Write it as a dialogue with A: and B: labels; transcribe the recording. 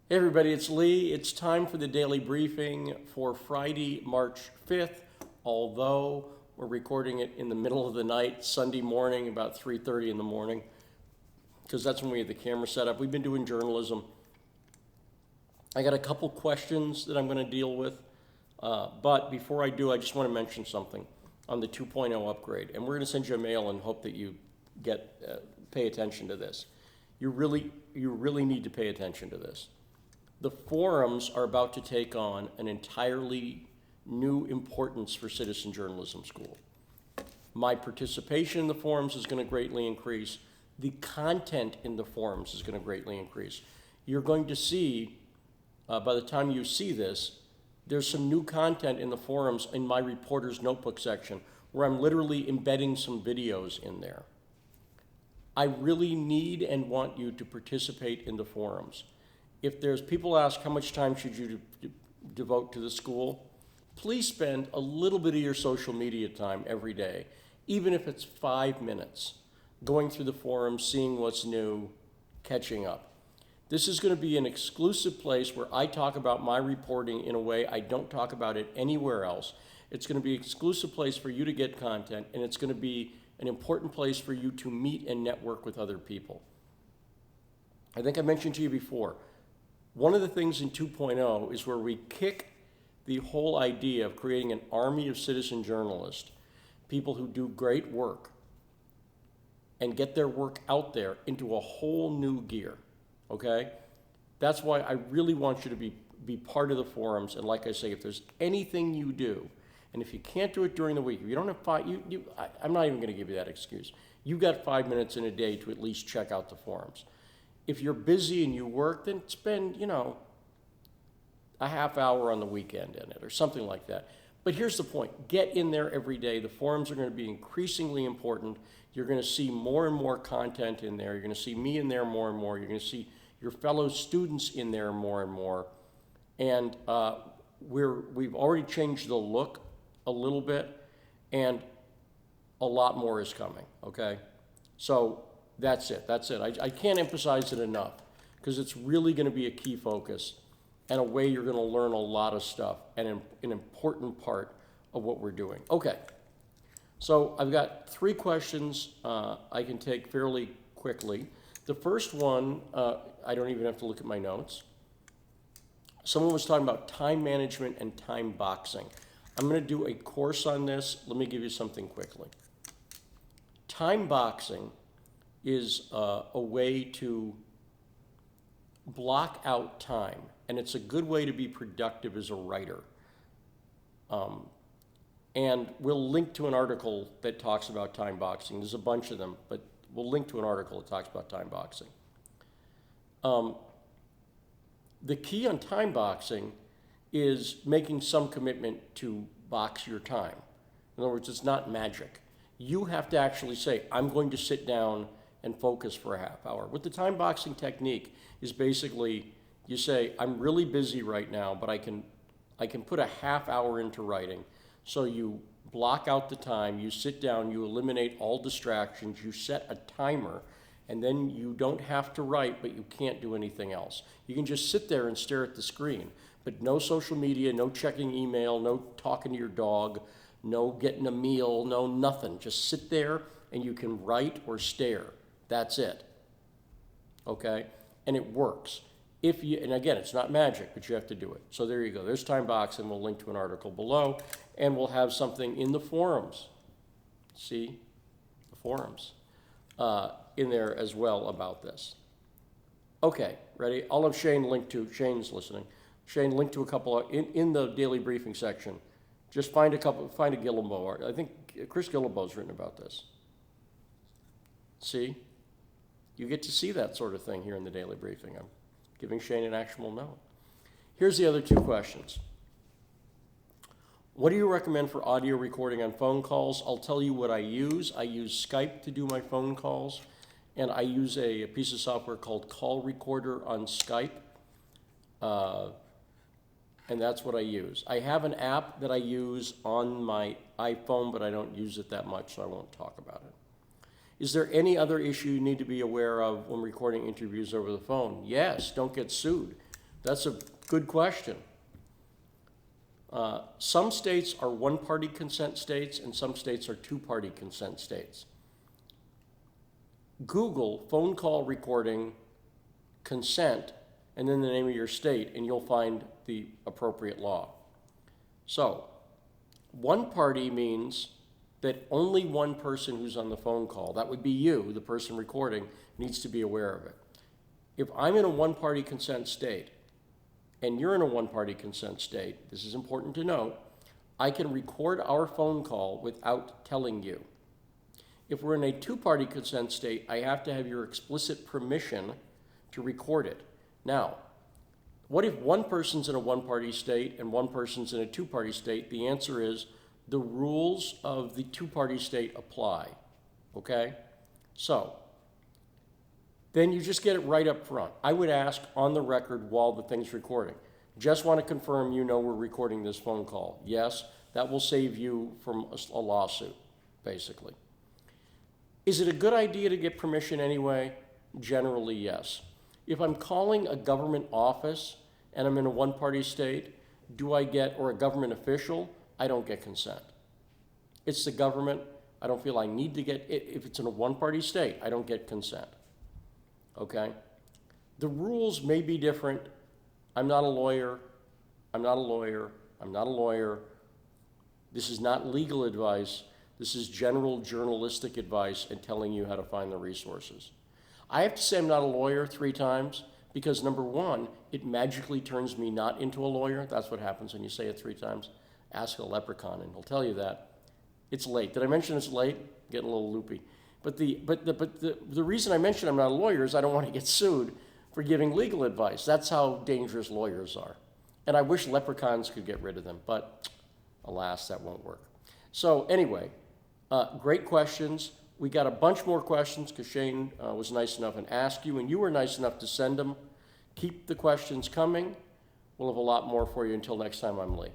A: Hey everybody, it's Lee. It's time for the daily briefing for Friday, March 5th, although we're recording it in the middle of the night, Sunday morning, about 3:30 in the morning, because that's when we have the camera set up. We've been doing journalism. I got a couple questions that I'm going to deal with, but before I do, I just want to mention something on the 2.0 upgrade, and we're going to send you a mail and hope that you pay attention to this. You really need to pay attention to this. The forums are about to take on an entirely new importance for Citizen Journalism School. My participation in the forums is going to greatly increase. The content in the forums is going to greatly increase. You're going to see, by the time you see this, there's some new content in the forums in my reporter's notebook section where I'm literally embedding some videos in there. I really need and want you to participate in the forums. If there's people ask how much time should you devote to the school, please spend a little bit of your social media time every day, even if it's 5 minutes, going through the forums, seeing what's new, catching up. This is going to be an exclusive place where I talk about my reporting in a way I don't talk about it anywhere else. It's going to be an exclusive place for you to get content, and it's going to be an important place for you to meet and network with other people. I think I mentioned to you before, one of the things in 2.0 is where we kick the whole idea of creating an army of citizen journalists, people who do great work and get their work out there, into a whole new gear, okay? That's why I really want you to be part of the forums. And like I say, if there's anything you do, and if you can't do it during the week, if you don't have I'm not even going to give you that excuse. You've got 5 minutes in a day to at least check out the forums. If you're busy and you work, then spend, a half hour on the weekend in it or something like that. But here's the point. Get in there every day. The forums are going to be increasingly important. You're going to see more and more content in there. You're going to see me in there more and more. You're going to see your fellow students in there more and more. And we've already changed the look a little bit, and a lot more is coming, okay? So that's it. I can't emphasize it enough because it's really going to be a key focus and a way you're going to learn a lot of stuff and an important part of what we're doing. Okay, so I've got 3 questions I can take fairly quickly. The first one, I don't even have to look at my notes. Someone was talking about time management and time boxing. I'm going to do a course on this. Let me give you something quickly. Time boxing is a way to block out time, and it's a good way to be productive as a writer. And we'll link to an article that talks about time boxing. There's a bunch of them, but we'll link to an article that talks about time boxing. The key on time boxing is making some commitment to box your time. In other words, it's not magic. You have to actually say, I'm going to sit down and focus for a half hour. What the time boxing technique is basically, you say, I'm really busy right now, but I can put a half hour into writing. So you block out the time, you sit down, you eliminate all distractions, you set a timer, and then you don't have to write, but you can't do anything else. You can just sit there and stare at the screen, but no social media, no checking email, no talking to your dog, no getting a meal, no nothing. Just sit there and you can write or stare. That's it, okay? And it works. And again, it's not magic, but you have to do it. So there you go. There's time boxing. We'll link to an article below, and we'll have something in the forums. See, the forums in there as well about this. Okay, ready? I'll have Shane link to, Shane's listening. Shane, link to a couple in the daily briefing section. Just find a Guillebeau. I think Chris Guillebeau's written about this. See? You get to see that sort of thing here in the daily briefing. I'm giving Shane an actual note. Here's the other 2 questions. What do you recommend for audio recording on phone calls? I'll tell you what I use. I use Skype to do my phone calls, and I use a piece of software called Call Recorder on Skype, and that's what I use. I have an app that I use on my iPhone, but I don't use it that much, so I won't talk about it. Is there any other issue you need to be aware of when recording interviews over the phone? Yes, don't get sued. That's a good question. Some states are one-party consent states and some states are two-party consent states. Google phone call recording consent and then the name of your state and you'll find the appropriate law. So, one party means that only one person who's on the phone call, that would be you, the person recording, needs to be aware of it. If I'm in a one-party consent state and you're in a one-party consent state, this is important to note, I can record our phone call without telling you. If we're in a two-party consent state, I have to have your explicit permission to record it. Now, what if one person's in a one-party state and one person's in a two-party state? The answer is the rules of the two-party state apply, okay? So, then you just get it right up front. I would ask on the record while the thing's recording. Just want to confirm you know we're recording this phone call. Yes, that will save you from a lawsuit, basically. Is it a good idea to get permission anyway? Generally, yes. If I'm calling a government office and I'm in a one-party state, or a government official, I don't get consent. It's the government. I don't feel I need to get it. If it's in a one-party state, I don't get consent. Okay? The rules may be different. I'm not a lawyer. I'm not a lawyer. I'm not a lawyer. This is not legal advice. This is general journalistic advice and telling you how to find the resources. I have to say I'm not a lawyer 3 times because number one, it magically turns me not into a lawyer. That's what happens when you say it 3 times. Ask a leprechaun and he'll tell you that. It's late. Did I mention it's late? Getting a little loopy. But the reason I mention I'm not a lawyer is I don't want to get sued for giving legal advice. That's how dangerous lawyers are. And I wish leprechauns could get rid of them, but alas, that won't work. So anyway, great questions. We got a bunch more questions because Shane was nice enough and asked you, and you were nice enough to send them. Keep the questions coming. We'll have a lot more for you until next time. I'm Lee.